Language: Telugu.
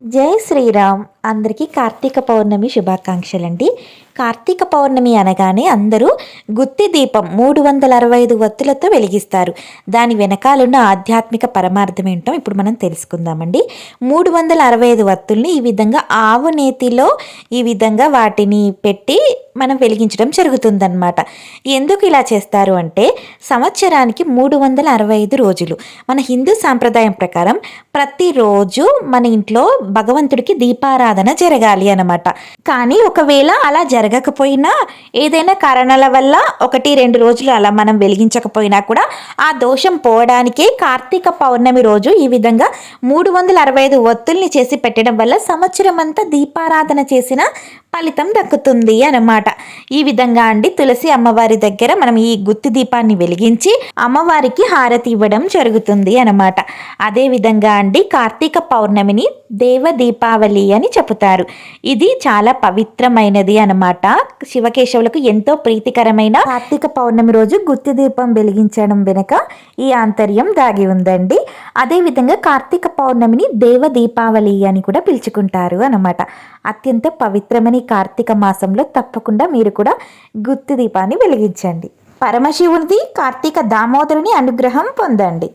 జై శ్రీరామ్. అందరికీ కార్తీక పౌర్ణమి శుభాకాంక్షలండి. కార్తీక పౌర్ణమి అనగానే అందరూ గుత్తి దీపం 365 వత్తులతో వెలిగిస్తారు. దాని వెనకాలన్న ఆధ్యాత్మిక పరమార్థం ఏంటో ఇప్పుడు మనం తెలుసుకుందామండి. 365 వత్తుల్ని ఈ విధంగా ఆవు నేతిలో ఈ విధంగా వాటిని పెట్టి మనం వెలిగించడం జరుగుతుందన్నమాట. ఎందుకు ఇలా చేస్తారు అంటే సంవత్సరానికి 365 రోజులు మన హిందూ సాంప్రదాయం ప్రకారం ప్రతిరోజు మన ఇంట్లో భగవంతుడికి దీపారాధన జరగాలి అన్నమాట. కానీ ఒకవేళ అలా జరగకపోయినా ఏదైనా కారణాల వల్ల 1-2 రోజులు అలా మనం వెలిగించకపోయినా కూడా ఆ దోషం పోవడానికే కార్తీక పౌర్ణమి రోజు ఈ విధంగా 365 ఒత్తుల్ని చేసి పెట్టడం వల్ల సంవత్సరం అంతా దీపారాధన చేసిన ఫలితం దక్కుతుంది అన్నమాట. ఈ విధంగా అండి తులసి అమ్మవారి దగ్గర మనం ఈ గుత్తి దీపాన్ని వెలిగించి అమ్మవారికి హారతి ఇవ్వడం జరుగుతుంది అన్నమాట. అదే విధంగా అండి కార్తీక పౌర్ణమిని దేవ దీపావళి అని చెబుతారు. ఇది చాలా పవిత్రమైనది అన్నమాట. శివకేశవులకు ఎంతో ప్రీతికరమైన కార్తీక పౌర్ణమి రోజు గుత్తి దీపం వెలిగించడం వెనుక ఈ ఆంతర్యం దాగి ఉందండి. అదే విధంగా కార్తీక పౌర్ణమిని దేవ దీపావళి అని కూడా పిలుచుకుంటారు అన్నమాట. అత్యంత పవిత్రమైన కార్తీక మాసంలో తప్పకుండా మీరు కూడా గుత్తి దీపాన్ని వెలిగించండి. పరమశివునిది కార్తీక దామోదరుని అనుగ్రహం పొందండి.